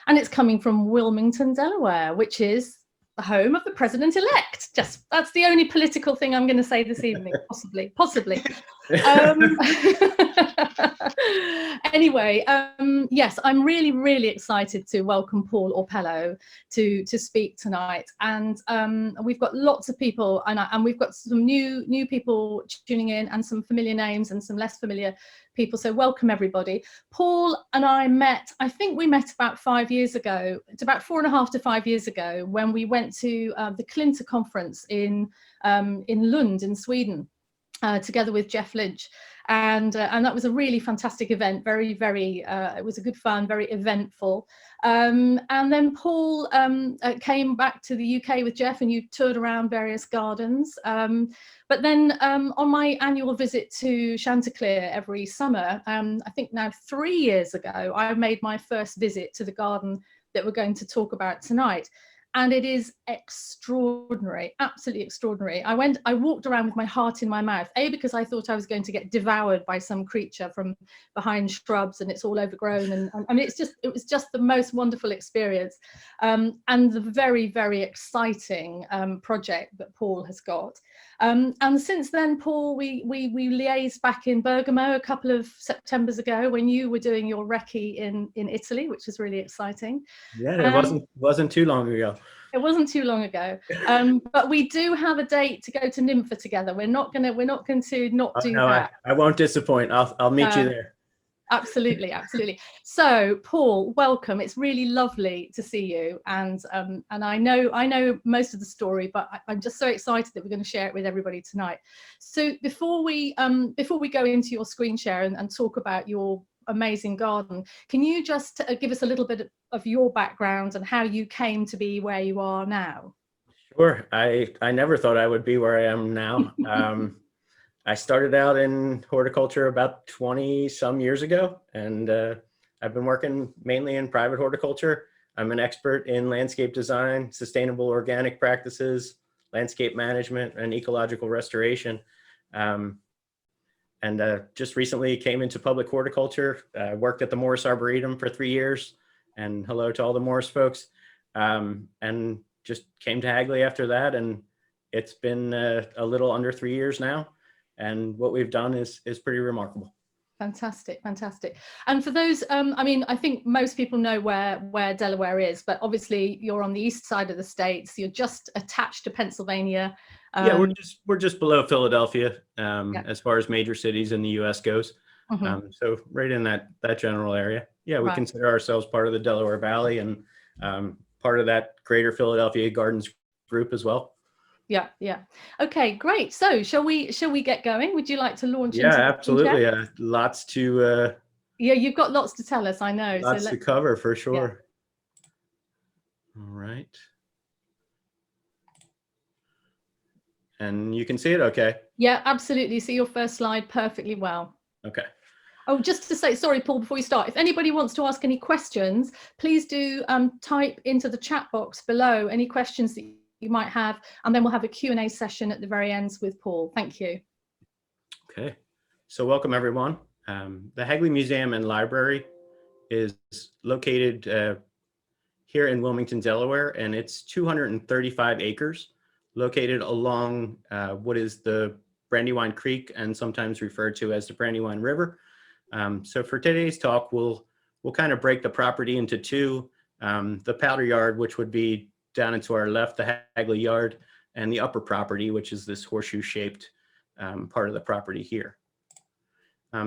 and it's coming from Wilmington, Delaware, which is the home of the president-elect. Just that's the only political thing I'm going to say this evening, possibly. Anyway, yes, I'm really excited to welcome Paul Orpello to speak tonight, and we've got lots of people, and we've got some new people tuning in, and some familiar names and some less familiar people, so welcome everybody. Paul and I think we met about 5 years ago. It's about 4.5 to 5 years ago, when we went to the Clinton conference in Lund in Sweden, together with Jeff Lynch, and that was a really fantastic event. Very it was a good fun, very eventful. And then Paul came back to the UK with Jeff, and you toured around various gardens. But then on my annual visit to Chanticleer every summer, I think now 3 years ago, I made my first visit to the garden that we're going to talk about tonight. And it is extraordinary, absolutely extraordinary. I walked around with my heart in my mouth, because I thought I was going to get devoured by some creature from behind shrubs, and it's all overgrown. And I mean, it was just the most wonderful experience. And the very exciting project that Paul has got. And since then, Paul, we liaised back in Bergamo a couple of Septembers ago, when you were doing your recce in Italy, which was really exciting. Yeah, it wasn't too long ago. It wasn't too long ago, but we do have a date to go to Nympha together. We're not going to not do that. I won't disappoint. I'll meet you there. Absolutely. So, Paul, welcome. It's really lovely to see you, and I know most of the story, but I'm just so excited that we're going to share it with everybody tonight. So, before we go into your screen share and talk about your amazing garden, can you just give us a little bit of your background and how you came to be where you are now? Sure. I never thought I would be where I am now. I started out in horticulture about 20 some years ago, and I've been working mainly in private horticulture. I'm an expert in landscape design, sustainable organic practices, landscape management, and ecological restoration. And just recently came into public horticulture. Worked at the Morris Arboretum for 3 years, and hello to all the Morris folks. And just came to Hagley after that, and it's been a little under 3 years now. And what we've done is pretty remarkable. Fantastic. And for those, I mean, I think most people know where Delaware is, but obviously you're on the east side of the states. You're just attached to Pennsylvania. Yeah, we're just below Philadelphia, as far as major cities in the U.S. goes. Mm-hmm. So right in that general area. Yeah, we consider ourselves part of the Delaware Valley, and part of that greater Philadelphia Gardens group as well. Yeah. Okay, great. So shall we get going? Would you like to launch into absolutely. Lots to yeah, you've got lots to tell us, I know. Lots to cover for sure. Yeah. All right. And you can see it okay? Yeah, absolutely. See your first slide perfectly well. Okay. Oh, just to say, sorry, Paul, before we start, if anybody wants to ask any questions, please do type into the chat box below any questions that you might have, and then we'll have a Q&A session at the very end with Paul. Thank you. Okay. So welcome, everyone. The Hegley Museum and Library is located here in Wilmington, Delaware, and it's 235 acres. Located along what is the Brandywine Creek, and sometimes referred to as the Brandywine River. So for today's talk, we'll kind of break the property into two: the Powder Yard, which would be down and to our left, the Hagley Yard, and the upper property, which is this horseshoe-shaped part of the property here.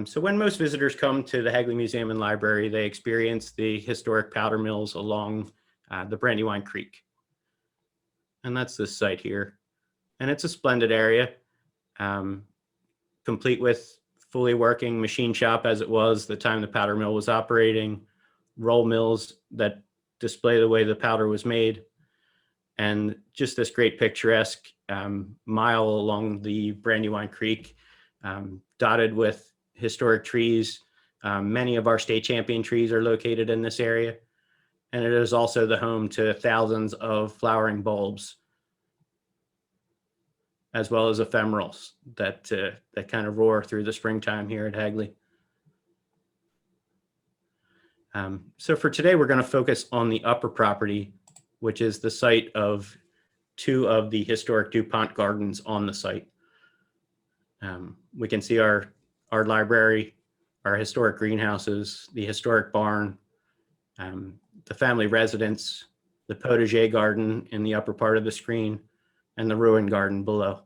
So when most visitors come to the Hagley Museum and Library, they experience the historic powder mills along the Brandywine Creek. And that's this site here. And it's a splendid area, complete with fully working machine shop as it was the time the powder mill was operating, roll mills that display the way the powder was made, and just this great picturesque mile along the Brandywine Creek, dotted with historic trees. Many of our state champion trees are located in this area. And it is also the home to thousands of flowering bulbs, as well as ephemerals that kind of roar through the springtime here at Hagley. So for today, we're going to focus on the upper property, which is the site of 2 of the historic Dupont gardens on the site. We can see our library, our historic greenhouses, the historic barn, the family residence, the potager garden in the upper part of the screen, and the ruined garden below.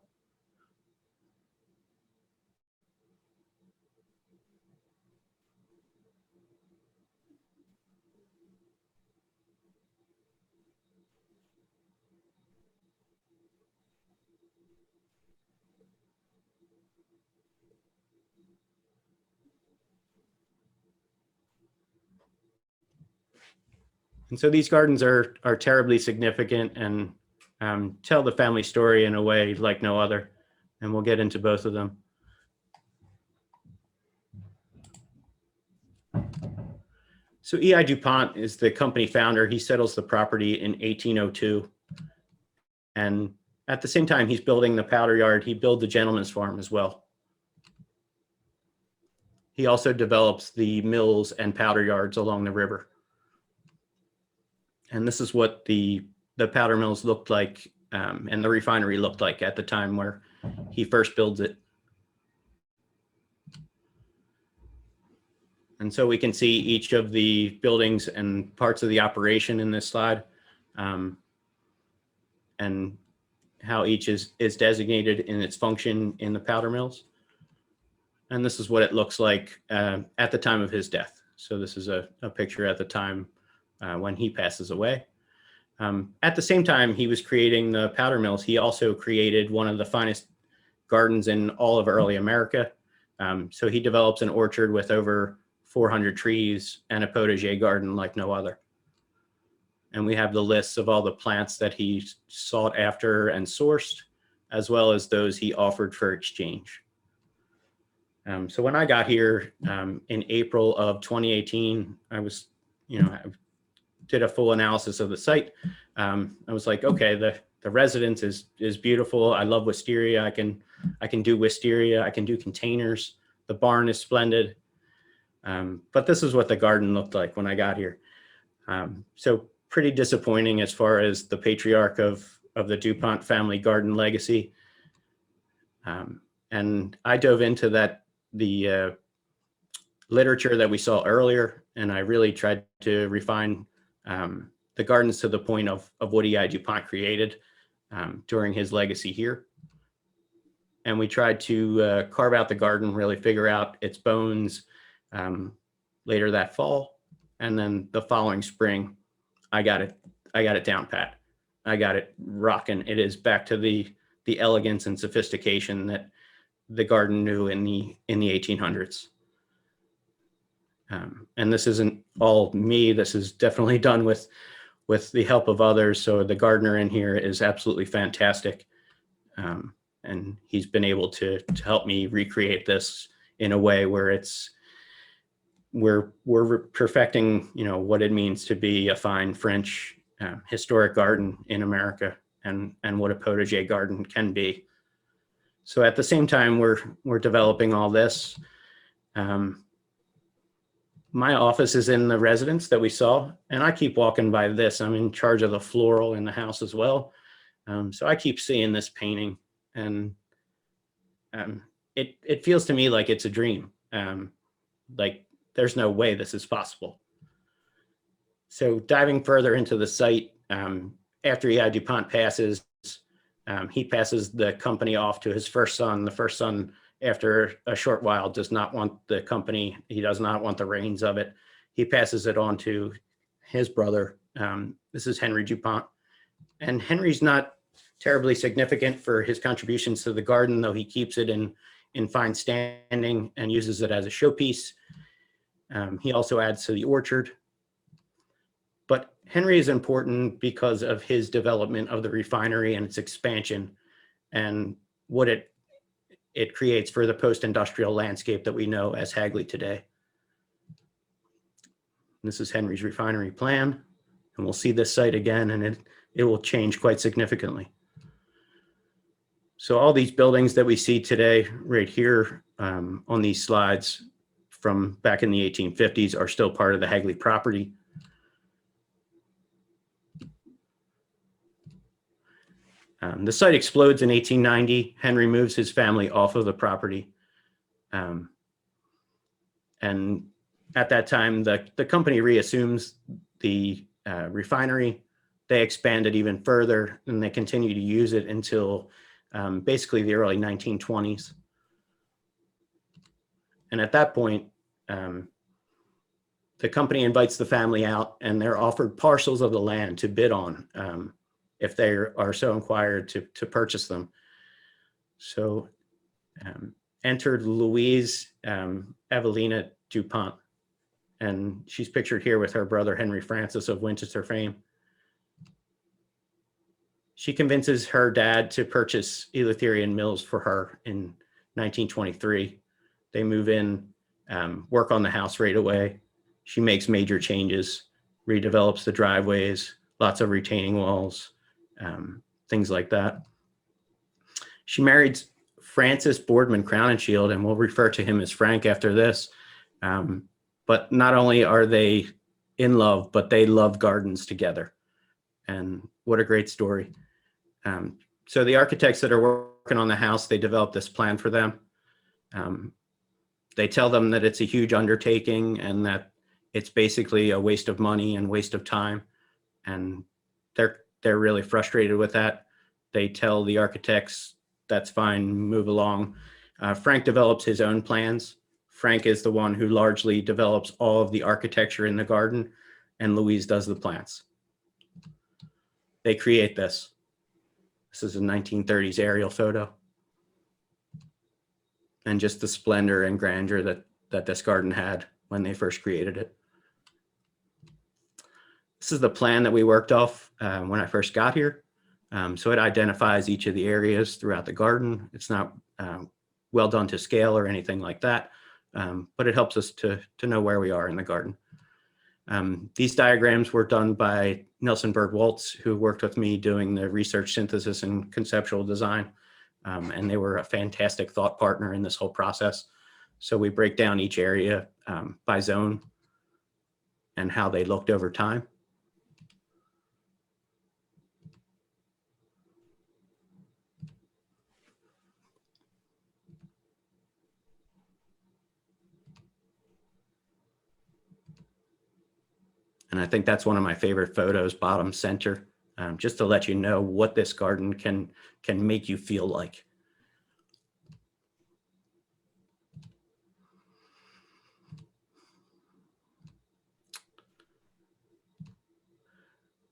And so these gardens are terribly significant and tell the family story in a way like no other. And we'll get into both of them. So E.I. Dupont is the company founder. He settles the property in 1802. And at the same time he's building the powder yard, he builds the gentleman's farm as well. He also develops the mills and powder yards along the river. And this is what the powder mills looked like and the refinery looked like at the time where he first builds it. And so we can see each of the buildings and parts of the operation in this slide, and how each is designated in its function in the powder mills. And this is what it looks like at the time of his death. So this is a picture at the time when he passes away. At the same time he was creating the powder mills, he also created one of the finest gardens in all of early America. So he develops an orchard with over 400 trees and a potager garden like no other. And we have the lists of all the plants that he sought after and sourced, as well as those he offered for exchange. So when I got here in April of 2018, I was, I did a full analysis of the site. I was like, okay, the residence is beautiful. I love wisteria. I can do wisteria. I can do containers. The barn is splendid. But this is what the garden looked like when I got here. So pretty disappointing as far as the patriarch of the Dupont family garden legacy. And I dove into the literature that we saw earlier, and I really tried to refine the gardens to the point of what E.I. Dupont created during his legacy here. And we tried to carve out the garden, really figure out its bones later that fall. And then the following spring, I got it down pat. I got it rocking. It is back to the elegance and sophistication that the garden knew in the 1800s. And this isn't all me. This is definitely done with the help of others. So the gardener in here is absolutely fantastic. And he's been able to help me recreate this in a way where we're perfecting, what it means to be a fine French historic garden in America, and what a potager garden can be. So at the same time we're developing all this, my office is in the residence that we saw, and I keep walking by this. I'm in charge of the floral in the house as well. So I keep seeing this painting, and it feels to me like it's a dream. Like there's no way this is possible. So diving further into the site, after E.I. Dupont passes, he passes the company off to his first son. The first son, after a short while, does not want the company. He does not want the reins of it. He passes it on to his brother. This is Henry Dupont. And Henry's not terribly significant for his contributions to the garden, though he keeps it in fine standing and uses it as a showpiece. He also adds to the orchard. But Henry is important because of his development of the refinery and its expansion and what it creates for the post-industrial landscape that we know as Hagley today. This is Henry's refinery plan, and we'll see this site again, and it will change quite significantly. So all these buildings that we see today right here on these slides from back in the 1850s are still part of the Hagley property. The site explodes in 1890. Henry moves his family off of the property. And at that time, the company reassumes the refinery. They expand it even further, and they continue to use it until basically the early 1920s. And at that point, the company invites the family out, and they're offered parcels of the land to bid on if they are so inquired to purchase them. So entered Louise Evelina Dupont, and she's pictured here with her brother Henry Francis of Winchester fame. She convinces her dad to purchase Eleutherian Mills for her in 1923. They move in, work on the house right away. She makes major changes, redevelops the driveways, lots of retaining walls, things like that. She married Francis Boardman Crowninshield, and we'll refer to him as Frank after this. But not only are they in love, but they love gardens together. And what a great story. So the architects that are working on the house, they develop this plan for them. They tell them that it's a huge undertaking and that it's basically a waste of money and waste of time. And they're really frustrated with that. They tell the architects, that's fine, move along. Frank develops his own plans. Frank is the one who largely develops all of the architecture in the garden, and Louise does the plants. They create this. This is a 1930s aerial photo. And just the splendor and grandeur that this garden had when they first created it. This is the plan that we worked off when I first got here. So it identifies each of the areas throughout the garden. It's not well done to scale or anything like that, but it helps us to know where we are in the garden. These diagrams were done by Nelson Berg Waltz, who worked with me doing the research synthesis and conceptual design. And they were a fantastic thought partner in this whole process. So we break down each area by zone and how they looked over time. And I think that's one of my favorite photos, bottom center, just to let you know what this garden can make you feel like.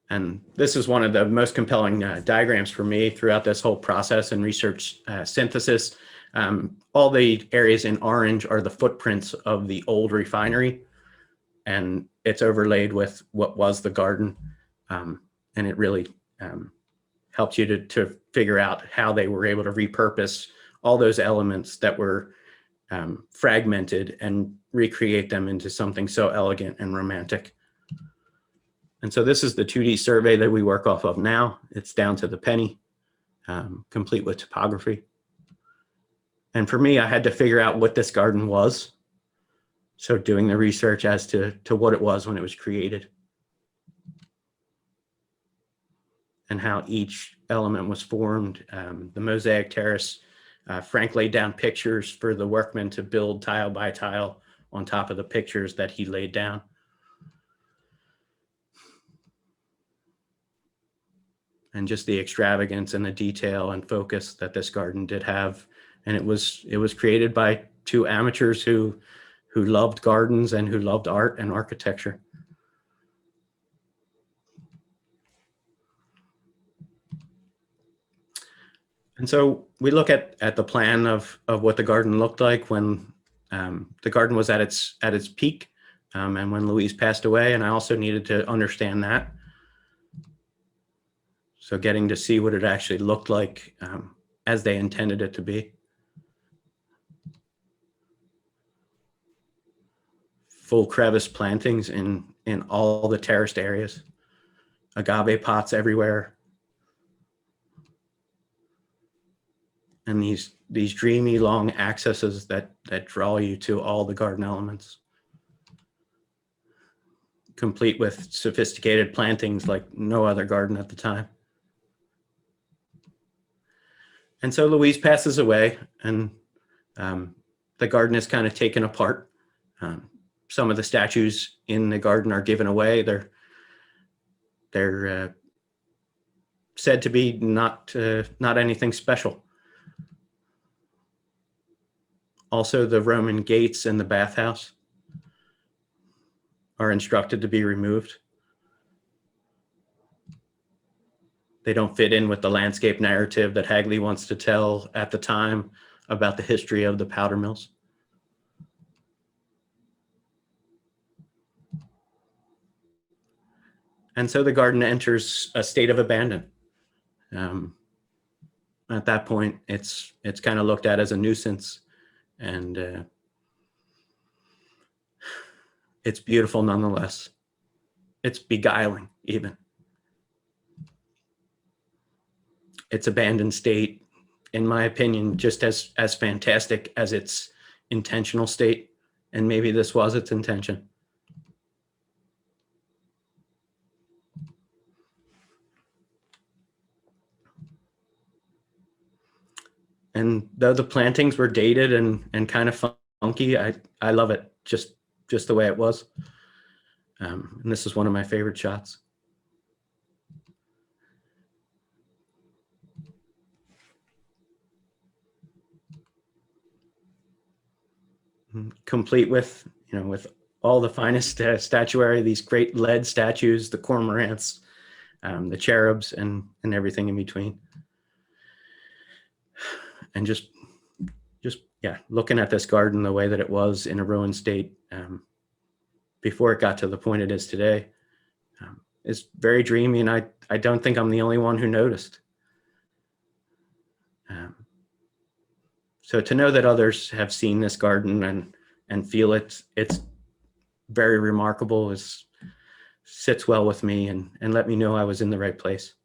And this is one of the most compelling diagrams for me throughout this whole process and research synthesis. All the areas in orange are the footprints of the old refinery, and it's overlaid with what was the garden. And it really helps you to figure out how they were able to repurpose all those elements that were fragmented and recreate them into something so elegant and romantic. And so this is the 2D survey that we work off of now. It's down to the penny, complete with topography. And for me, I had to figure out what this garden was. So doing the research as to what it was when it was created and how each element was formed. The Mosaic Terrace, Frank laid down pictures for the workmen to build tile by tile on top of the pictures that he laid down. And just the extravagance and the detail and focus that this garden did have. And it was created by two amateurs who loved gardens and who loved art and architecture. And so we look at the plan of what the garden looked like when the garden was at its peak and when Louise passed away. And I also needed to understand that. So getting to see what it actually looked like as they intended it to be. Full crevice plantings in all the terraced areas. Agave pots everywhere. And these these dreamy long accesses that draw you to all the garden elements, complete with sophisticated plantings like no other garden at the time. And so Louise passes away, and the garden is kind of taken apart. Some of the statues in the garden are given away. They're said to be not anything special. Also, the Roman gates in the bathhouse are instructed to be removed. They don't fit in with the landscape narrative that Hagley wants to tell at the time about the history of the powder mills. And so the garden enters a state of abandon. At that point, it's kind of looked at as a nuisance, and it's beautiful nonetheless. It's beguiling even. Its abandoned state, in my opinion, just as fantastic as its intentional state, and maybe this was its intention. And though the plantings were dated and kind of funky, I love it just the way it was. And this is one of my favorite shots. Complete with, with all the finest statuary, these great lead statues, the cormorants, the cherubs, and everything in between. And just yeah, looking at this garden the way that it was in a ruined state before it got to the point it is today is very dreamy, and I don't think I'm the only one who noticed. So to know that others have seen this garden and feel it's very remarkable sits well with me and let me know I was in the right place.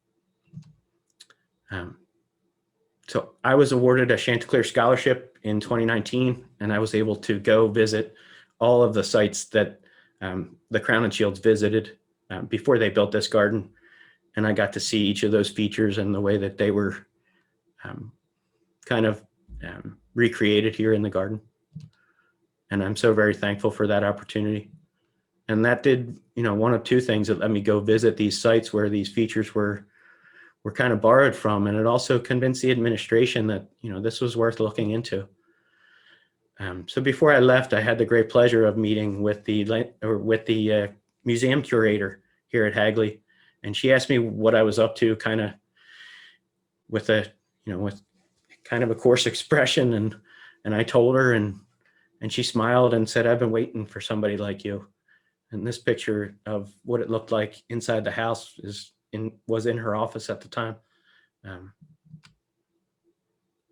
So I was awarded a Chanticleer Scholarship in 2019, and I was able to go visit all of the sites that the Crown and Shields visited before they built this garden. And I got to see each of those features and the way that they were kind of recreated here in the garden. And I'm so very thankful for that opportunity. And that did, one of two things. It let me go visit these sites where these features were kind of borrowed from, and it also convinced the administration that this was worth looking into. So before I left, I had the great pleasure of meeting with the museum curator here at Hagley, and she asked me what I was up to, kind of with with kind of a coarse expression, and I told her, and she smiled and said, "I've been waiting for somebody like you." And this picture of what it looked like inside the house was in her office at the time.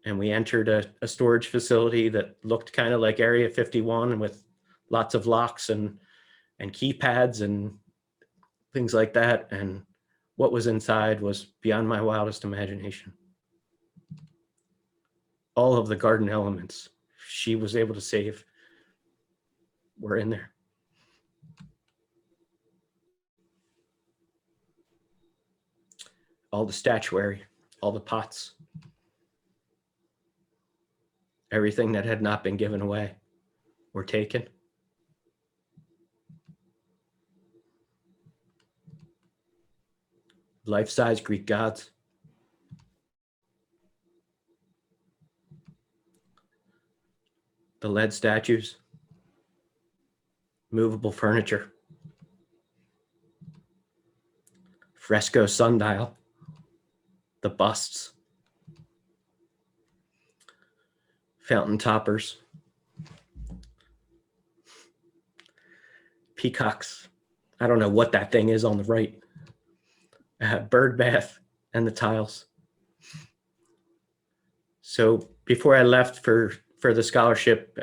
And we entered a storage facility that looked kind of like Area 51 with lots of locks and keypads and things like that. And what was inside was beyond my wildest imagination. All of the garden elements she was able to save were in there. All the statuary, all the pots, everything that had not been given away or taken. Life-size Greek gods. The lead statues. Movable furniture. Fresco sundial. The busts. Fountain toppers. Peacocks. I don't know what that thing is on the right. Bird bath and the tiles. So before I left for the scholarship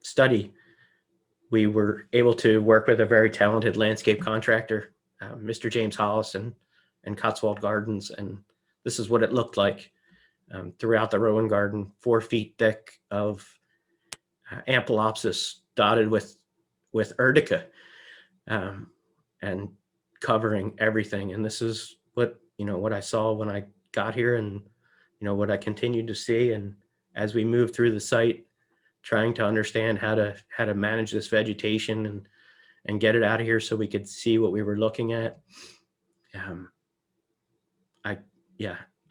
study, we were able to work with a very talented landscape contractor, Mr. James Hollis and Cotswold Gardens, and this is what it looked like throughout the rowan garden, 4 feet thick of Ampelopsis dotted with urtica, and covering everything. And this is what I saw when I got here, and what I continued to see. And as we moved through the site, trying to understand how to manage this vegetation and get it out of here so we could see what we were looking at.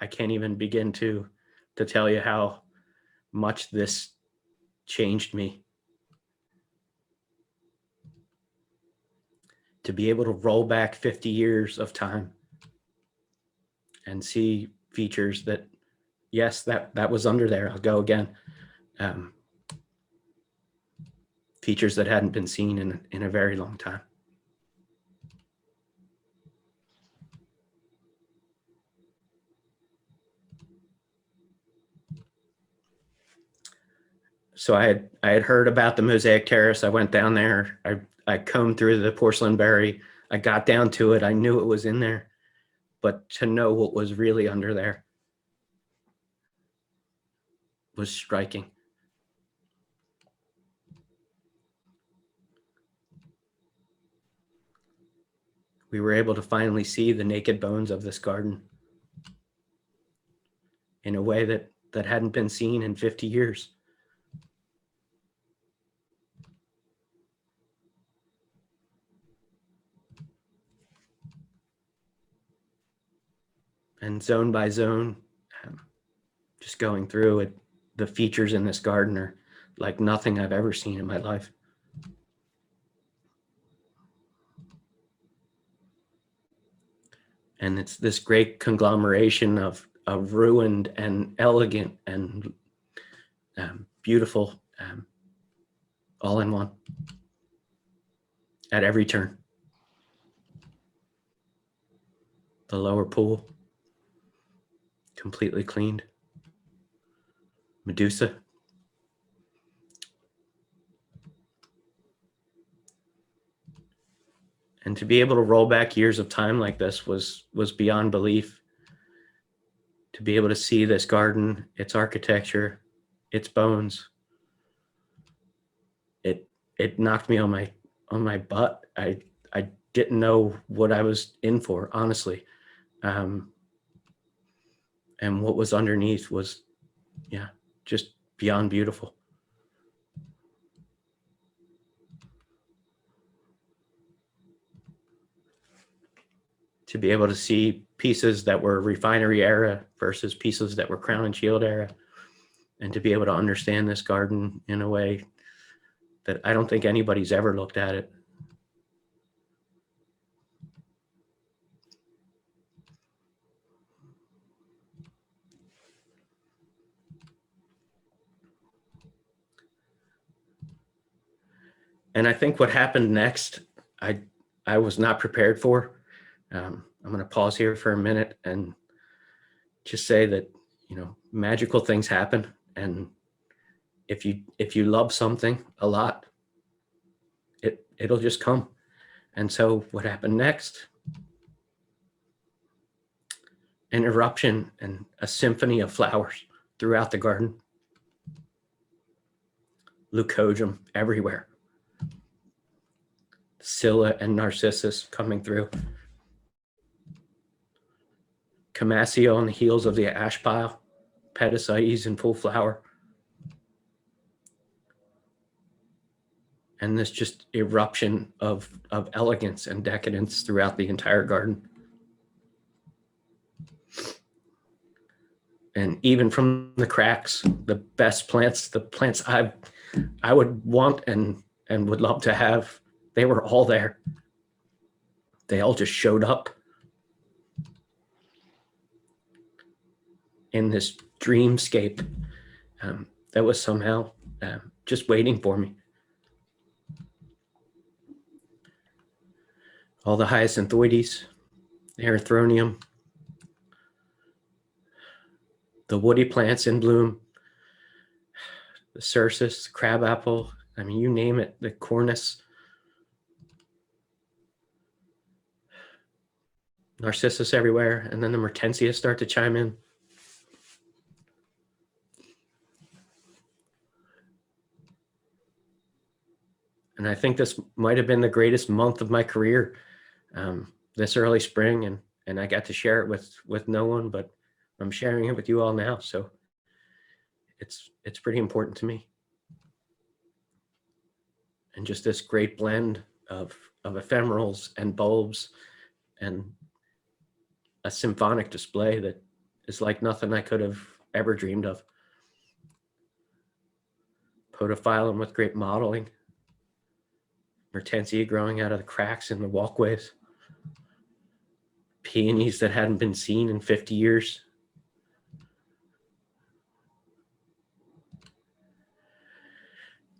I can't even begin to tell you how much this changed me. To be able to roll back 50 years of time and see features that, yes, that was under there. I'll go again. Features that hadn't been seen in a very long time. So I had heard about the Mosaic Terrace. I went down there. I combed through the porcelain berry. I got down to it. I knew it was in there, but to know what was really under there was striking. We were able to finally see the naked bones of this garden in a way that hadn't been seen in 50 years. And zone by zone, just going through it, the features in this garden are like nothing I've ever seen in my life. And it's this great conglomeration of ruined and elegant and beautiful, all in one, at every turn. The lower pool, completely cleaned. Medusa. And to be able to roll back years of time like this was beyond belief. To be able to see this garden, its architecture, its bones, it knocked me on my butt. I didn't know what I was in for, honestly. And what was underneath was, just beyond beautiful. To be able to see pieces that were Refinery era versus pieces that were Crown and Shield era, and to be able to understand this garden in a way that I don't think anybody's ever looked at it. And I think what happened next, I was not prepared for. I'm going to pause here for a minute and just say that, magical things happen. And if you love something a lot, it'll just come. And so what happened next? An eruption and a symphony of flowers throughout the garden. Leucojum everywhere. Scilla and Narcissus coming through. Camassia on the heels of the ash pile. Pedicites in full flower. And this just eruption of elegance and decadence throughout the entire garden. And even from the cracks, the best plants, the plants I would want and would love to have, they were all there. They all just showed up in this dreamscape that was somehow just waiting for me. All the hyacinthoides, the erythronium, the woody plants in bloom, the cercis, crabapple, I mean, you name it, the cornus, narcissus everywhere, and then the mertensia start to chime in. And I think this might have been the greatest month of my career, this early spring, and I got to share it with no one, but I'm sharing it with you all now. So it's pretty important to me. And just this great blend of ephemerals and bulbs and a symphonic display that is like nothing I could have ever dreamed of. Podophyllum with great modeling. Mertensia growing out of the cracks in the walkways. Peonies that hadn't been seen in 50 years.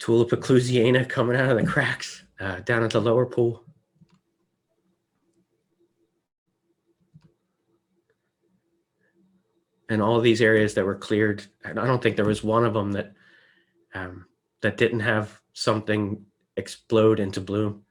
Tulip ecclesiana coming out of the cracks down at the lower pool. And all these areas that were cleared, and I don't think there was one of them that that didn't have something explode into bloom.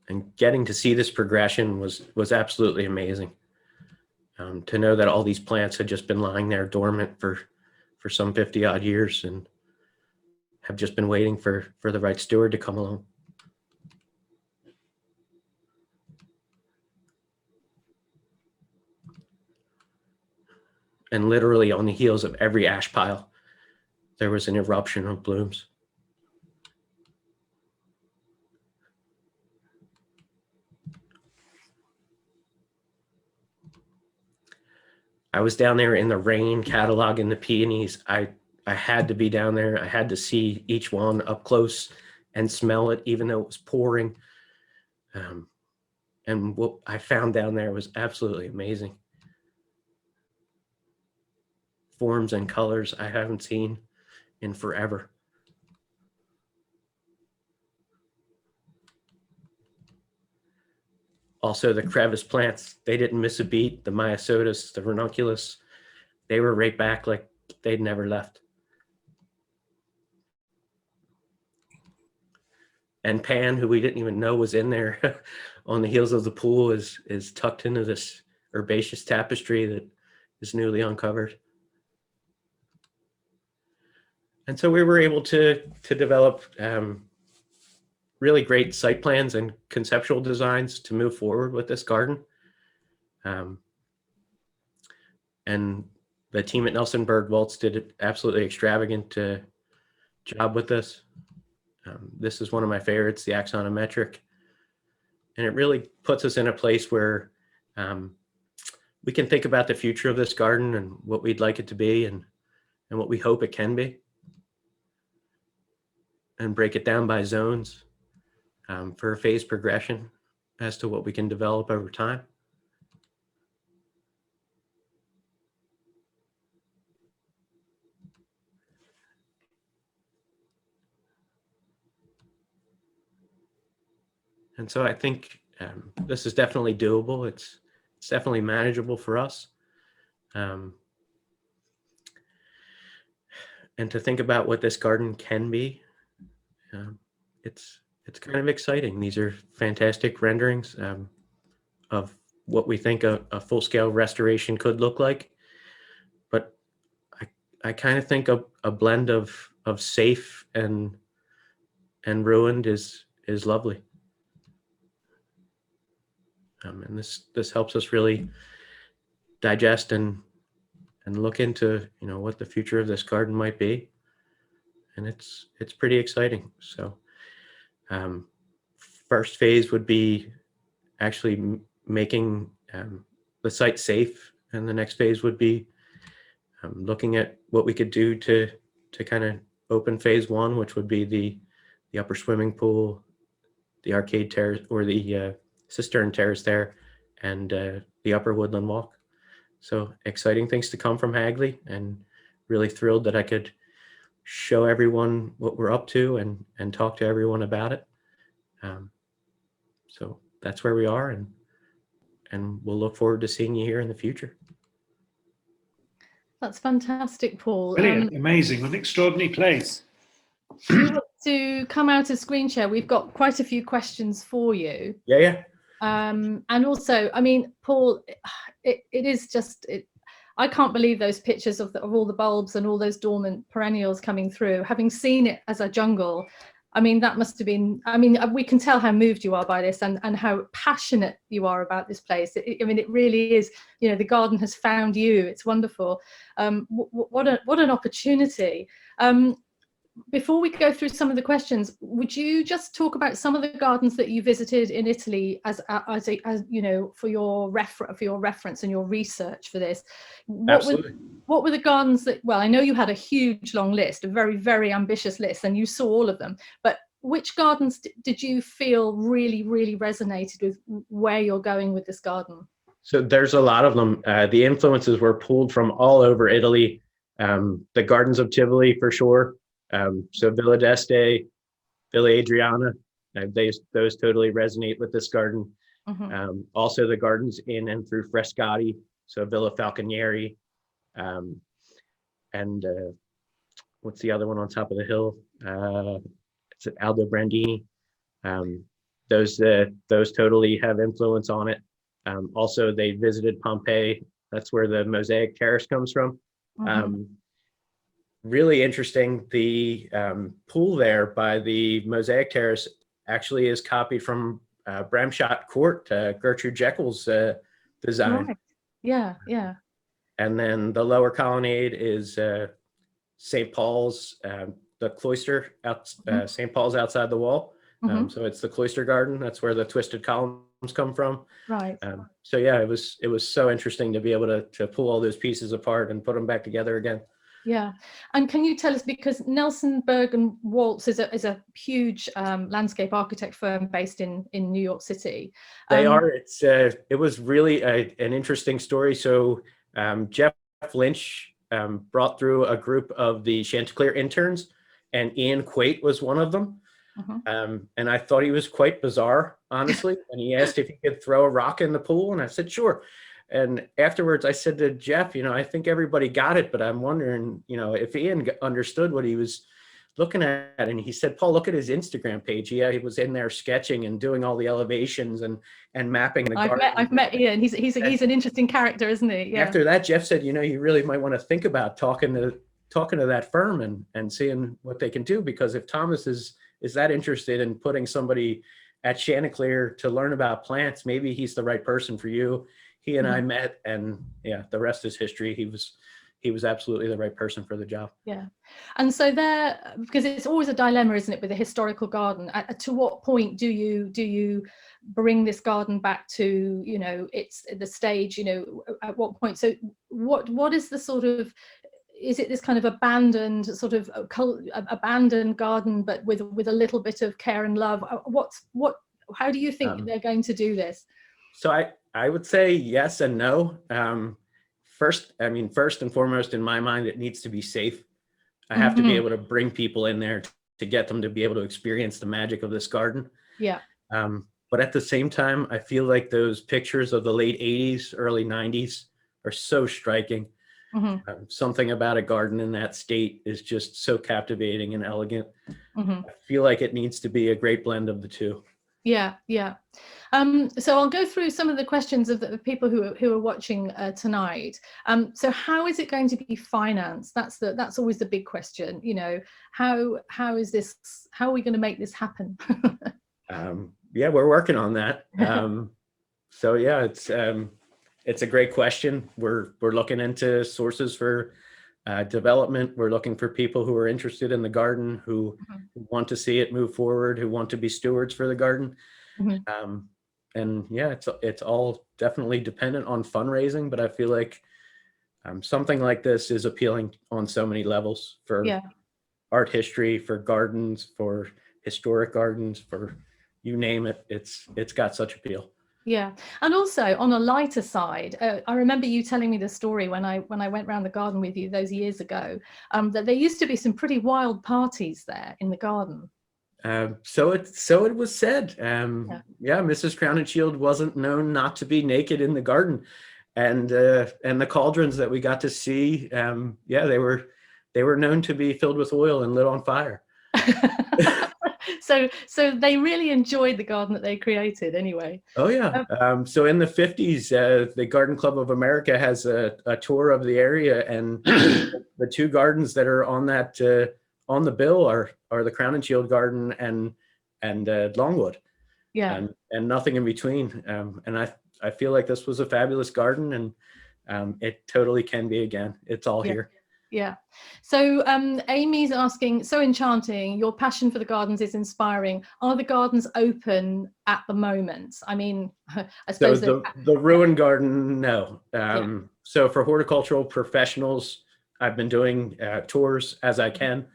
And getting to see this progression was absolutely amazing. To know that all these plants had just been lying there dormant for some 50 odd years and have just been waiting for the right steward to come along. And literally on the heels of every ash pile, there was an eruption of blooms. I was down there in the rain cataloging the peonies. I had to be down there. I had to see each one up close and smell it, even though it was pouring. And what I found down there was absolutely amazing. Forms and colors I haven't seen in forever. Also, the crevice plants, they didn't miss a beat. The myosotis, the ranunculus, they were right back like they'd never left. And Pan, who we didn't even know was in there on the heels of the pool, is tucked into this herbaceous tapestry that is newly uncovered. And so we were able to develop really great site plans and conceptual designs to move forward with this garden. And the team at Nelson Bird Waltz did an absolutely extravagant job with this. This is one of my favorites, the axonometric. And it really puts us in a place where we can think about the future of this garden and what we'd like it to be and what we hope it can be. And break it down by zones for a phase progression as to what we can develop over time. And so I think this is definitely doable. It's definitely manageable for us. And to think about what this garden can be, it's kind of exciting. These are fantastic renderings of what we think a full-scale restoration could look like. But I kind of think a blend of safe and ruined is lovely. And this helps us really digest and look into what the future of this garden might be, and it's pretty exciting. So first phase would be actually making the site safe, and the next phase would be looking at what we could do to kind of open phase one, which would be the upper swimming pool, the arcade terrace, or the cistern terrace there, and the upper woodland walk. So exciting things to come from Hagley, and really thrilled that I could show everyone what we're up to and talk to everyone about it. So that's where we are, and we'll look forward to seeing you here in the future. That's fantastic, Paul. Brilliant, amazing, an extraordinary place. Do you want to come out of screen share? We've got quite a few questions for you. Yeah. And also, I mean, Paul, it is just, I can't believe those pictures of all the bulbs and all those dormant perennials coming through. Having seen it as a jungle, I mean, that must have been, I mean, we can tell how moved you are by this and how passionate you are about this place. I mean, it really is, you know, the garden has found you. It's wonderful. What an opportunity. Before we go through some of the questions, would you just talk about some of the gardens that you visited in Italy as you know, for your reference and your research for this? Absolutely. What were the gardens that, well, I know you had a huge long list, a very, very ambitious list, and you saw all of them, but which gardens did you feel really, really resonated with where you're going with this garden? So there's a lot of them. The influences were pulled from all over Italy. The gardens of Tivoli for sure. So Villa d'Este, Villa Adriana, those totally resonate with this garden. Mm-hmm. Also the gardens in and through Frescati, so Villa Falconieri, and what's the other one on top of the hill? It's Aldo Brandini. Those totally have influence on it. Also, they visited Pompeii. That's where the Mosaic Terrace comes from. Mm-hmm. Really interesting. The pool there by the Mosaic Terrace actually is copied from Bramshott Court, Gertrude Jekyll's design. Right. Yeah. And then the lower colonnade is St. Paul's, the cloister out. St. Paul's outside the wall. Mm-hmm. So it's the cloister garden. That's where the twisted columns come from. Right. So yeah, it was so interesting to be able to pull all those pieces apart and put them back together again. Yeah, and can you tell us, because Nelson Berg and Waltz is a huge landscape architect firm based in New York City. They are. It was really an interesting story. So Jeff Lynch brought through a group of the Chanticleer interns, and Ian Quate was one of them. Mm-hmm. And I thought he was quite bizarre, honestly. And he asked if he could throw a rock in the pool, and I said sure. And afterwards, I said to Jeff, you know, I think everybody got it, but I'm wondering, you know, if Ian understood what he was looking at. And he said, Paul, look at his Instagram page. Yeah, he was in there sketching and doing all the elevations and mapping the garden. I've met Ian. He's an interesting character, isn't he? Yeah. After that, Jeff said, you know, you really might want to think about talking to that firm and seeing what they can do, because if Thomas is that interested in putting somebody at Chanticleer to learn about plants, maybe he's the right person for you. He and I met, and yeah, the rest is history. He was absolutely the right person for the job. Yeah, and so there, because it's always a dilemma, isn't it, with a historical garden? To what point do you bring this garden back to, you know, it's the stage? You know, at what point? So what is the sort of, is it this kind of abandoned sort of abandoned garden, but with a little bit of care and love? How do you think they're going to do this? So I would say yes and no. First and foremost, in my mind, it needs to be safe. I have to be able to bring people in there to get them to be able to experience the magic of this garden. Yeah. But at the same time, I feel like those pictures of the late 80s, early 90s are so striking. Something about a garden in that state is just so captivating and elegant. I feel like it needs to be a great blend of the two. Yeah. So I'll go through some of the questions of the people who are watching tonight. So how is it going to be financed? That's always the big question. You know, how are we going to make this happen? Yeah, we're working on that. So yeah, it's a great question. We're looking into sources for development. We're looking for people who are interested in the garden, who want to see it move forward, who want to be stewards for the garden. And yeah, it's all definitely dependent on fundraising, but I feel like something like this is appealing on so many levels for art history, for gardens, for historic gardens, for you name it. It's got such appeal. Yeah, and also on a lighter side, I remember you telling me the story when I went around the garden with you those years ago, that there used to be some pretty wild parties there in the garden. So it was said. Yeah, Mrs. Crown and Shield wasn't known not to be naked in the garden, and the cauldrons that we got to see, yeah, they were known to be filled with oil and lit on fire. So they really enjoyed the garden that they created anyway. Oh yeah. So in the 50s, the Garden Club of America has a tour of the area, and the two gardens that are on that on the bill are the Crown and Shield Garden and Longwood. Yeah. And nothing in between. And I feel like this was a fabulous garden, and it totally can be again. It's all here. Yeah. So Amy's asking, so enchanting, your passion for the gardens is inspiring. Are the gardens open at the moment? I mean, I suppose so the ruin garden, no. So for horticultural professionals, I've been doing tours as I can,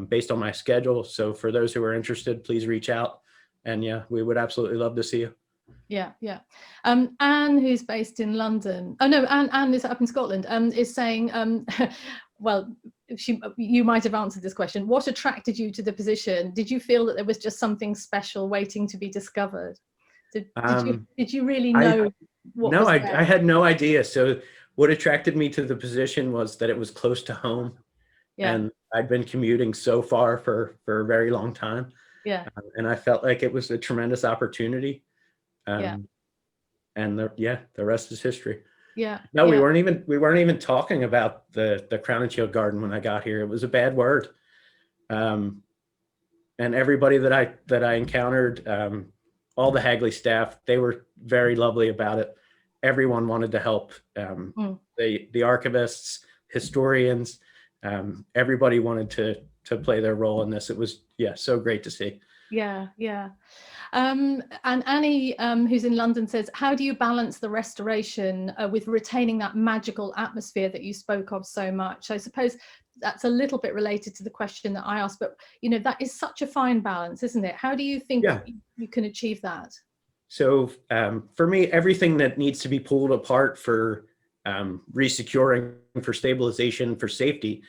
based on my schedule. So for those who are interested, please reach out. And yeah, we would absolutely love to see you. Yeah. Anne, who's based in London, Anne is up in Scotland, is saying, well, you might have answered this question. What attracted you to the position? Did you feel that there was just something special waiting to be discovered? Did you really know what was there? I had no idea. So what attracted me to the position was that it was close to home. Yeah. And I'd been commuting so far for a very long time. Yeah. And I felt like it was a tremendous opportunity. And the rest is history. Yeah. No, we weren't even talking about the Crown and Shield Garden when I got here. It was a bad word. And everybody that I encountered, all the Hagley staff, they were very lovely about it. Everyone wanted to help. The archivists, historians, everybody wanted to play their role in this. It was so great to see. Yeah. And Annie, who's in London, says, how do you balance the restoration with retaining that magical atmosphere that you spoke of so much? I suppose that's a little bit related to the question that I asked, but that is such a fine balance, isn't it? How do you think you can achieve that? So for me, everything that needs to be pulled apart for resecuring, for stabilization, for safety,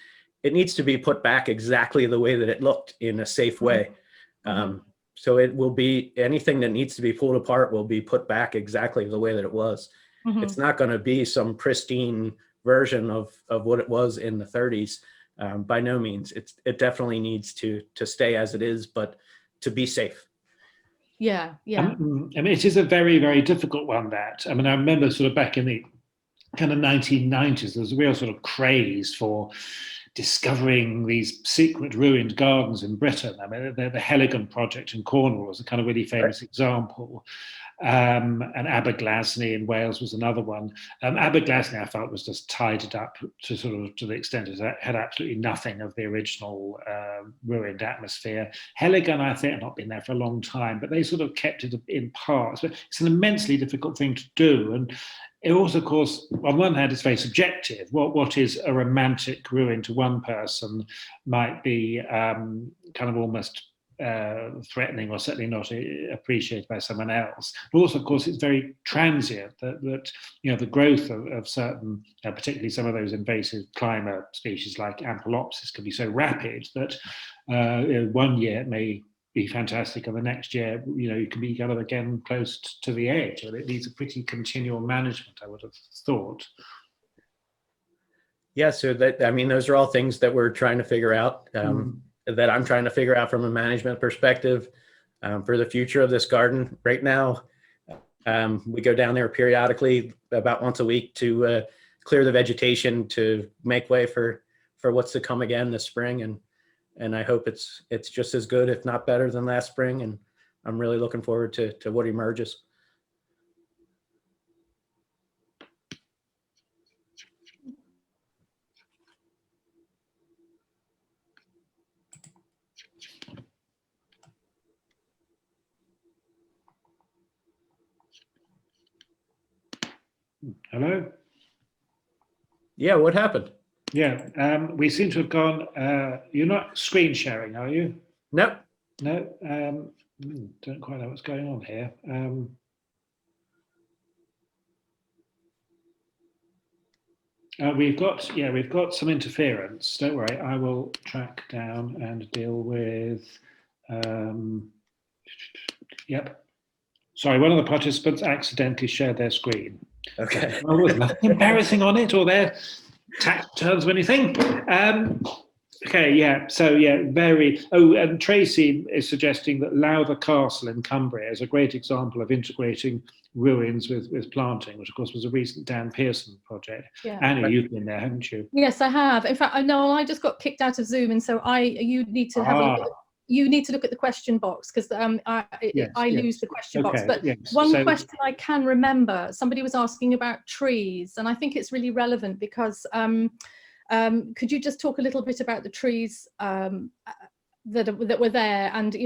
it needs to be put back exactly the way that it looked in a safe way. So it will be, anything that needs to be pulled apart will be put back exactly the way that it was. It's not going to be some pristine version of what it was in the 30s. By no means. It definitely needs to stay as it is, but to be safe. Yeah. I mean, it is a very, very difficult one, that. I mean, I remember sort of back in the kind of 1990s, there was a real sort of craze for discovering these secret ruined gardens in Britain. I mean, the Hegley project in Cornwall was a kind of really famous example. And Aberglasney in Wales was another one. Aberglasney, I felt, was just tidied up to the extent it had absolutely nothing of the original ruined atmosphere. Hegley, I think, had not been there for a long time, but they sort of kept it in parts. But it's an immensely difficult thing to do. And it also, of course, on one hand, it's very subjective. What is a romantic ruin to one person might be kind of almost threatening, or certainly not appreciated by someone else. But also, of course, it's very transient that the growth of certain, particularly some of those invasive climber species like Ampelopsis, can be so rapid that 1 year it may be fantastic, and the next year, you can be kind of again close to the edge. And it needs a pretty continual management, I would have thought. Yeah, so those are all things that we're trying to figure out. That I'm trying to figure out from a management perspective for the future of this garden. Right now, we go down there periodically, about once a week, to clear the vegetation to make way for what's to come again this spring. And I hope it's just as good, if not better, than last spring. And I'm really looking forward to what emerges. Hello? Yeah, what happened? Yeah, we seem to have gone, you're not screen sharing, are you? Nope. No, don't quite know what's going on here. We've got some interference. Don't worry, I will track down and deal with, yep. Sorry, one of the participants accidentally shared their screen. Okay. Well, there's nothing embarrassing on it, or their tax returns or anything. Okay, yeah. So yeah, very. Oh, and Tracy is suggesting that Lowther Castle in Cumbria is a great example of integrating ruins with planting, which of course was a recent Dan Pearson project. Yeah. Anna, you've been there, haven't you? Yes, I have. In fact, I know I just got kicked out of Zoom, and so you need to have a look at you need to look at the question box, because I lose the question box. But one question I can remember, somebody was asking about trees, and I think it's really relevant because could you just talk a little bit about the trees that were there, and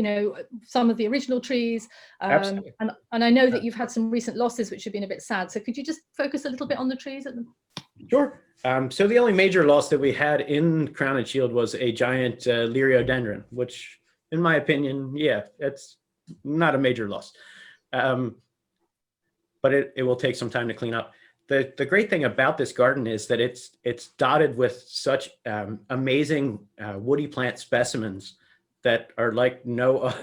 some of the original trees, and I know that you've had some recent losses which have been a bit sad, so could you just focus a little bit on the trees at the... Sure. So the only major loss that we had in Crown and Shield was a giant liriodendron, which in my opinion, yeah, it's not a major loss, but it will take some time to clean up. The great thing about this garden is that it's dotted with such amazing woody plant specimens that are like no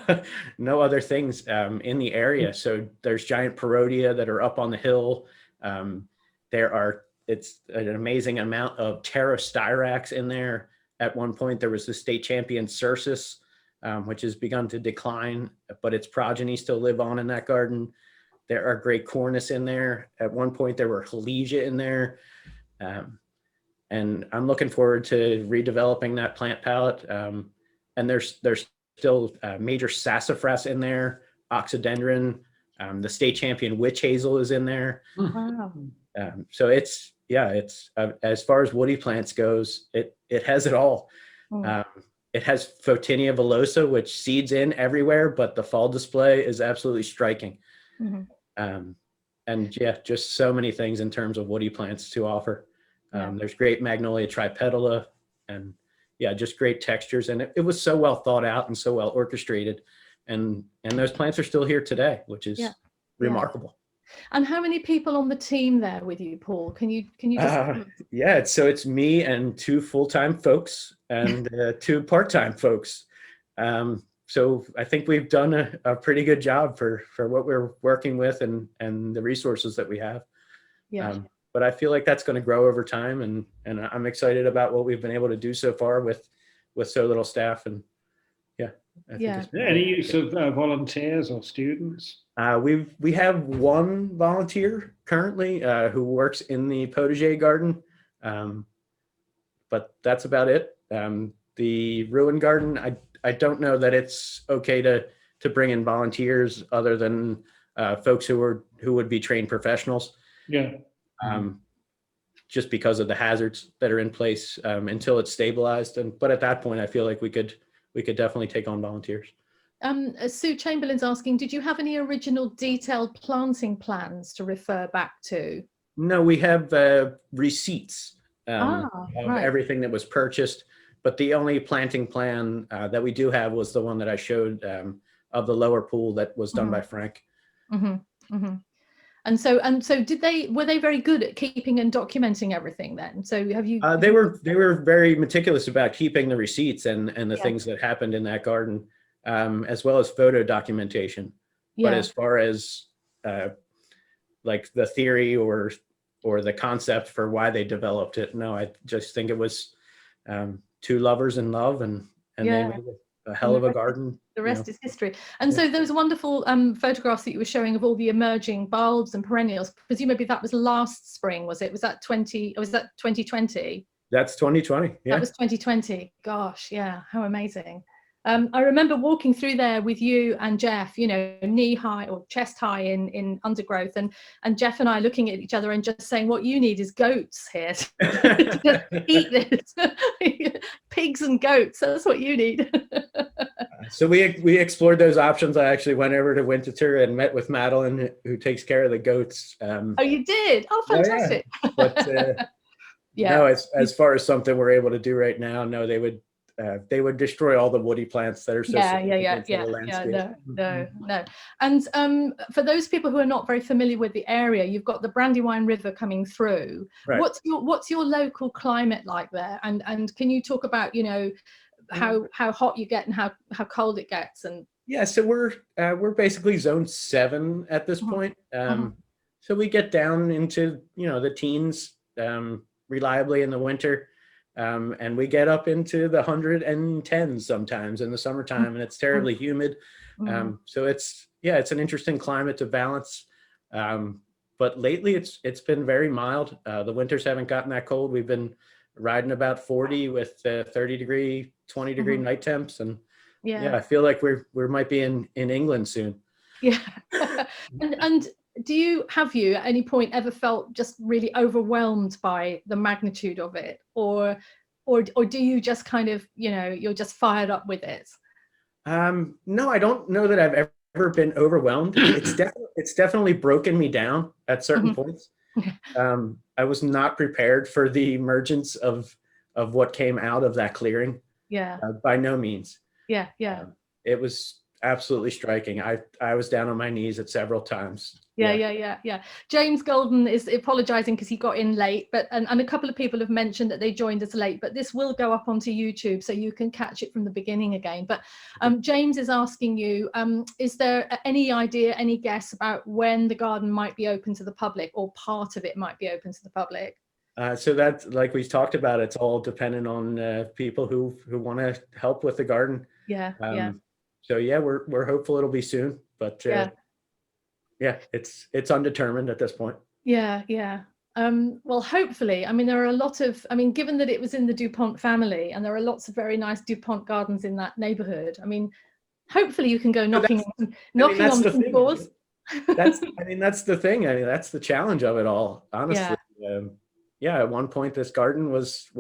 other things in the area. So there's giant perodia that are up on the hill. It's an amazing amount of pterostyrax in there. At one point, there was the state champion Cercis, which has begun to decline, but its progeny still live on in that garden. There are great cornus in there. At one point, there were Halesia in there. And I'm looking forward to redeveloping that plant palette. And there's still major sassafras in there, oxydendron, the state champion witch hazel is in there. Wow. So it's as far as woody plants goes, it has it all. It has Photinia villosa, which seeds in everywhere, but the fall display is absolutely striking. And yeah, just so many things in terms of woody plants to offer. There's great Magnolia tripetala, and yeah, just great textures. And it was so well thought out and so well orchestrated. And those plants are still here today, which is remarkable. And how many people on the team there with you, Paul? Can you just... Yeah, so it's me and 2 full-time folks and 2 part-time folks. So I think we've done a pretty good job for what we're working with and the resources that we have. But I feel like that's going to grow over time, and I'm excited about what we've been able to do so far with so little staff. And I think it's any use of volunteers or students? We have 1 volunteer currently who works in the potager garden, but that's about it. The ruin garden, I don't know that it's okay to bring in volunteers other than folks who would be trained professionals. Just because of the hazards that are in place until it's stabilized. But at that point, I feel like we could definitely take on volunteers. Sue Chamberlain's asking, did you have any original detailed planting plans to refer back to? No, we have receipts of everything that was purchased, but the only planting plan that we do have was the one that I showed of the lower pool that was done by Frank. And so were they very good at keeping and documenting everything then? So have you... They were very meticulous about keeping the receipts and the things that happened in that garden, as well as photo documentation. But as far as like the theory or the concept for why they developed it, no, I just think it was 2 lovers in love, and they made a hell of a garden. The rest is history. And so those wonderful photographs that you were showing of all the emerging bulbs and perennials, presumably that was last spring, was it? Was that 2020? That's 2020. Yeah. That was 2020. Gosh, yeah, how amazing. I remember walking through there with you and Jeff, knee high or chest high in undergrowth, and Jeff and I looking at each other and just saying, what you need is goats here to just eat this. Pigs and goats, that's what you need. So we explored those options. I actually went over to Winterthur and met with Madeline, who takes care of the goats. Oh, you did? Oh, fantastic. But no, as far as something we're able to do right now, no, they would destroy all the woody plants that are so no. And for those people who are not very familiar with the area, you've got the Brandywine River coming through. Right. What's your local climate like there? And can you talk about how hot you get and how cold it gets? And so we're basically zone 7 at this point. So we get down into the teens reliably in the winter. And we get up into the 110s sometimes in the summertime, and it's terribly humid. So it's an interesting climate to balance. But lately it's been very mild. The winters haven't gotten that cold. We've been riding about 40 with 30 degree, 20 degree night temps. And I feel like we might be in England soon. Yeah. and have you at any point ever felt just really overwhelmed by the magnitude of it, or do you just kind of, you're just fired up with it? No, I don't know that I've ever been overwhelmed. It's definitely broken me down at certain points. I was not prepared for the emergence of what came out of that clearing. By no means. It was absolutely striking. I was down on my knees at several times. James Golden is apologizing because he got in late, but and a couple of people have mentioned that they joined us late, but this will go up onto YouTube so you can catch it from the beginning again. But James is asking you, is there any idea, any guess about when the garden might be open to the public, or part of it might be open to the public? So that's, like we talked about, it's all dependent on people who want to help with the garden. So we're hopeful it'll be soon, but it's undetermined at this point. Well, hopefully. I mean, there are a lot of, given that it was in the Dupont family, and there are lots of very nice Dupont gardens in that neighborhood, hopefully you can go knocking on some doors. That's the thing. That's the challenge of it all, honestly. At one point this garden was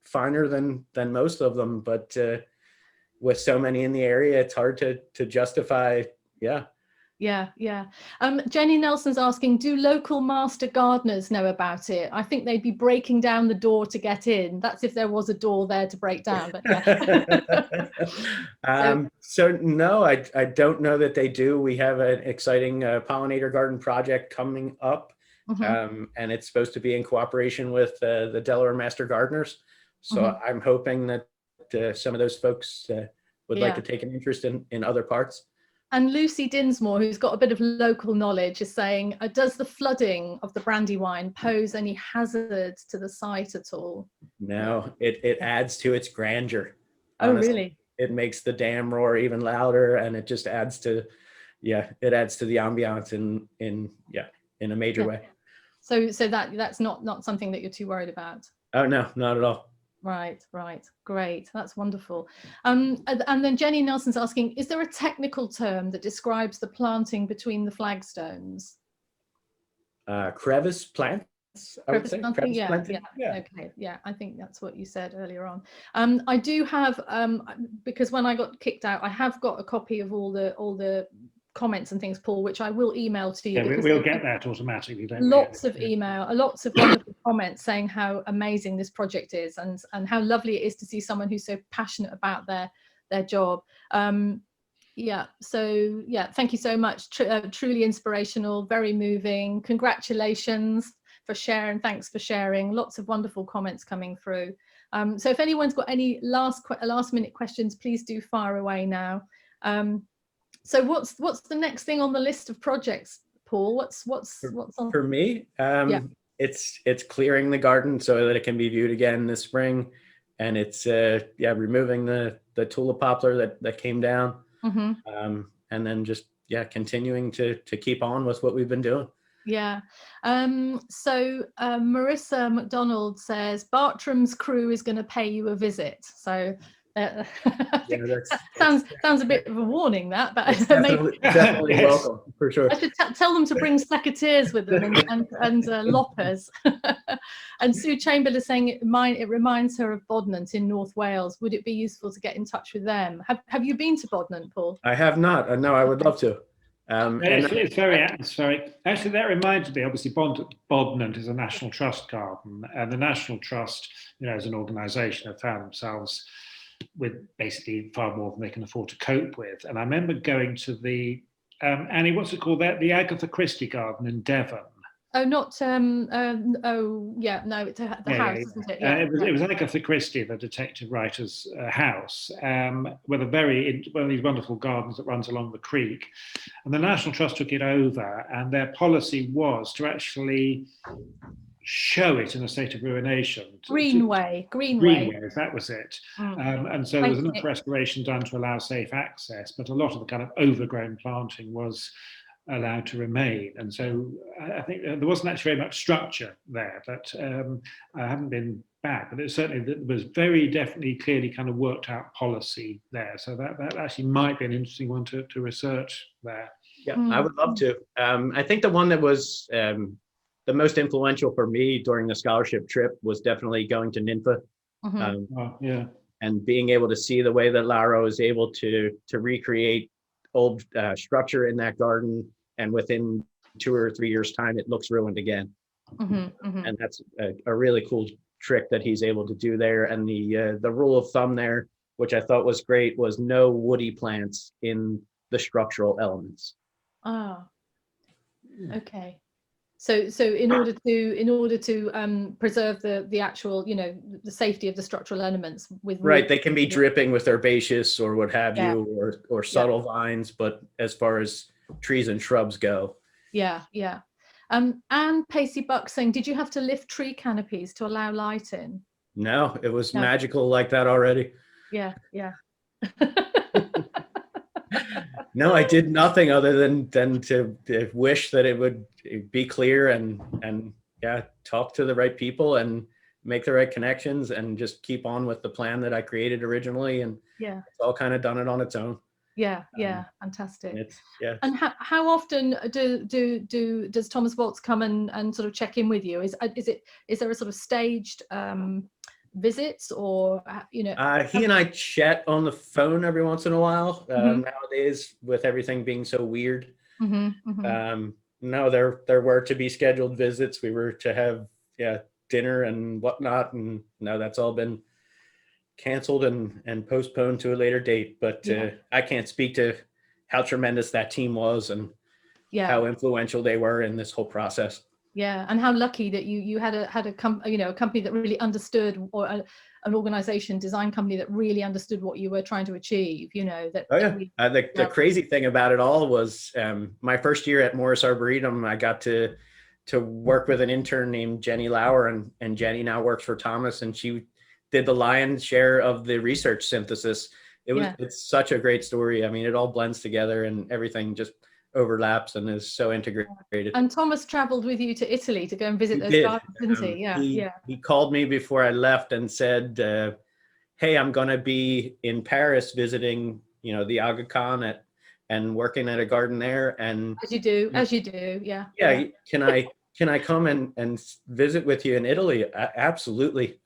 finer than most of them, but with so many in the area, it's hard to justify. Jenny Nelson's asking, do local master gardeners know about it? I think they'd be breaking down the door to get in. That's if there was a door there to break down. But so no, I don't know that they do. We have an exciting pollinator garden project coming up, and it's supposed to be in cooperation with the Delaware Master Gardeners. So I'm hoping that some of those folks would like to take an interest in other parts. And Lucy Dinsmore, who's got a bit of local knowledge, is saying, does the flooding of the Brandywine pose any hazards to the site at all? No, it adds to its grandeur. Honestly. Oh, really? It makes the dam roar even louder, and it just adds to the ambiance in a major way. So that's not something that you're too worried about? Oh, no, not at all. Right, great, that's wonderful. And then Jenny Nelson's asking, is there a technical term that describes the planting between the flagstones? Crevice plants, I would say. Planting? Okay, I think that's what you said earlier on. I do have, because when I got kicked out, I have got a copy of all the comments and things, Paul, which I will email to you. Yeah, we'll get that automatically. Lots of wonderful comments saying how amazing this project is, and how lovely it is to see someone who's so passionate about their job. Thank you so much. Truly inspirational, very moving. Congratulations for sharing. Thanks for sharing. Lots of wonderful comments coming through. So if anyone's got any last minute questions, please do fire away now. So what's the next thing on the list of projects, Paul? What's on for me? It's clearing the garden so that it can be viewed again this spring, and it's removing the tulip poplar that came down, and then just continuing to keep on with what we've been doing. So Marissa McDonald says Bartram's crew is going to pay you a visit. So sounds a bit of a warning, that, but definitely welcome, for sure. I should tell them to bring secateurs with them and loppers. And Sue Chamberlain is saying it reminds her of Bodnant in North Wales. Would it be useful to get in touch with them? Have you been to Bodnant, Paul? I have not. No, I would love to. It's very atmospheric. Actually, that reminds me, obviously, Bodnant is a National Trust garden, and the National Trust, as an organisation, have found themselves with basically far more than they can afford to cope with. And I remember going to the Annie, what's it called? The Agatha Christie garden in Devon. Oh, not it's the house, isn't it? It was Agatha Christie, the detective writer's house, with one of these wonderful gardens that runs along the creek. And the National Trust took it over, and their policy was to actually show it in a state of ruination. Greenway. Greenways, that was it. And so there was Thank enough you. restoration done to allow safe access, but a lot of the kind of overgrown planting was allowed to remain. And so I think there wasn't actually very much structure there, but I haven't been back, but it certainly there was very definitely clearly kind of worked out policy there. So that actually might be an interesting one to research there. Yeah, I would love to. I think the one that was the most influential for me during the scholarship trip was definitely going to Ninfa. And being able to see the way that Laura was able to recreate old structure in that garden, and within 2 or 3 years' time, it looks ruined again. And that's a really cool trick that he's able to do there. And the rule of thumb there, which I thought was great, was no woody plants in the structural elements. Okay. So in order to preserve the actual, the safety of the structural elements with they can be dripping with herbaceous or what have you, or subtle vines, but as far as trees and shrubs go. And Pacey Buck saying, did you have to lift tree canopies to allow light in? No, it was magical like that already. Yeah. No, I did nothing other than to wish that it would be clear and talk to the right people and make the right connections and just keep on with the plan that I created originally. And it's all kind of done it on its own. Fantastic. And how often does Thomas Waltz come and sort of check in with you? Is there a sort of staged visits, or he and I chat on the phone every once in a while nowadays, with everything being so weird. No, there were to be scheduled visits. We were to have dinner and whatnot, and no, that's all been canceled and postponed to a later date. But I can't speak to how tremendous that team was and how influential they were in this whole process. And how lucky that you had a company that really understood, or an organization, design company that really understood what you were trying to achieve. The crazy thing about it all was my first year at Morris Arboretum, I got to work with an intern named Jenny Lauer, and Jenny now works for Thomas, and she did the lion's share of the research synthesis. It's such a great story. I mean, it all blends together and everything just overlaps and is so integrated. And Thomas traveled with you to Italy to go and visit those gardens, didn't he? He called me before I left and said, hey, I'm going to be in Paris visiting, the Aga Khan and working at a garden there. And as you do. Can I come and visit with you in Italy? Absolutely.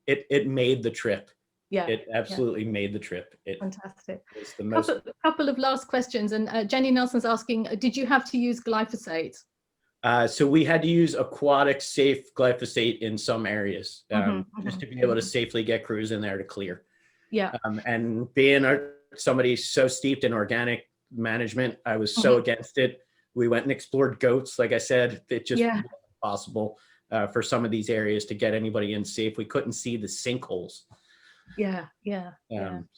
It made the trip. It absolutely made the trip. Fantastic. Couple of last questions, and Jenny Nelson's asking, did you have to use glyphosate? So we had to use aquatic safe glyphosate in some areas, just to be able to safely get crews in there to clear. And being somebody so steeped in organic management, I was so against it. We went and explored goats. Like I said, it just wasn't possible for some of these areas to get anybody in safe. We couldn't see the sinkholes. So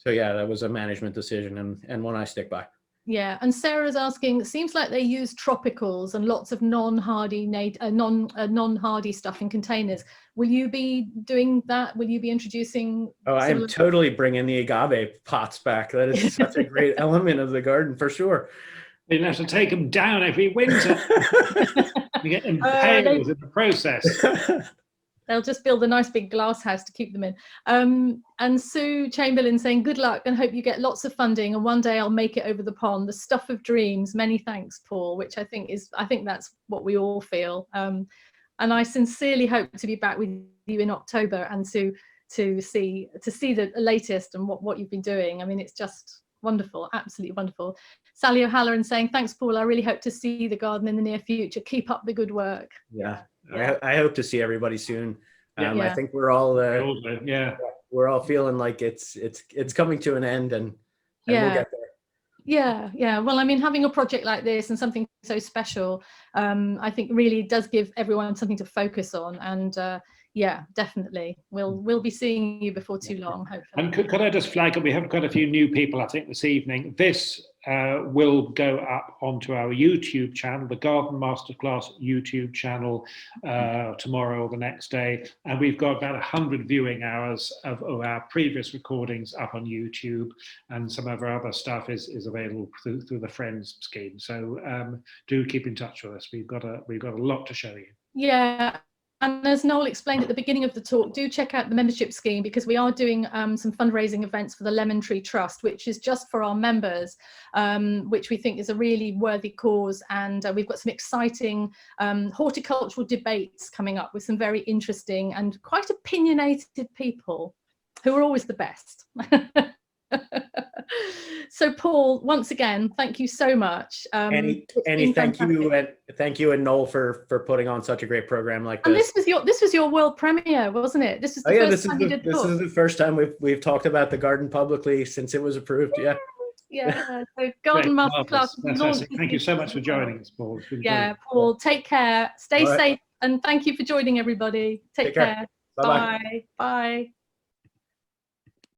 that was a management decision, and one I stick by. And Sarah's asking, it seems like they use tropicals and lots of non-hardy non-hardy stuff in containers. Will you be doing that? Will you be introducing? I am totally bringing the agave pots back. That is such a great element of the garden, for sure. You have to take them down every winter. You get impaled in the process. They'll just build a nice big glass house to keep them in. And Sue Chamberlain saying, good luck and hope you get lots of funding, and one day I'll make it over the pond. The stuff of dreams. Many thanks, Paul, which I think that's what we all feel. And I sincerely hope to be back with you in October and to see the latest and what you've been doing. I mean, it's just wonderful, absolutely wonderful. Sally O'Halloran saying, thanks, Paul. I really hope to see the garden in the near future. Keep up the good work. I hope to see everybody soon. I think we're all we're all feeling like it's coming to an end, and we'll get there. Well, I mean, having a project like this and something so special, I think really does give everyone something to focus on. And definitely we'll be seeing you before too long, hopefully. And could I just flag up, we have quite a few new people, I think, this evening. This will go up onto our YouTube channel, the Garden Masterclass YouTube channel, tomorrow or the next day. And we've got about 100 viewing hours of our previous recordings up on YouTube, and some of our other stuff is available through the Friends scheme. So do keep in touch with us. We've got a lot to show you. Yeah. And as Noel explained at the beginning of the talk, do check out the membership scheme, because we are doing some fundraising events for the Lemon Tree Trust, which is just for our members, which we think is a really worthy cause. And we've got some exciting horticultural debates coming up with some very interesting and quite opinionated people who are always the best. So Paul, once again, thank you so much. Annie, thank you and Noel for putting on such a great program like this. And this was your world premiere, wasn't it? This was the first time you did this is the first time we've talked about the garden publicly since it was approved. Yeah. Yeah. So Garden Masterclass. Thank you so much for joining us, Paul. Yeah, Paul, take care. Stay safe, and thank you for joining everybody. Take care. Bye-bye. Bye. Bye.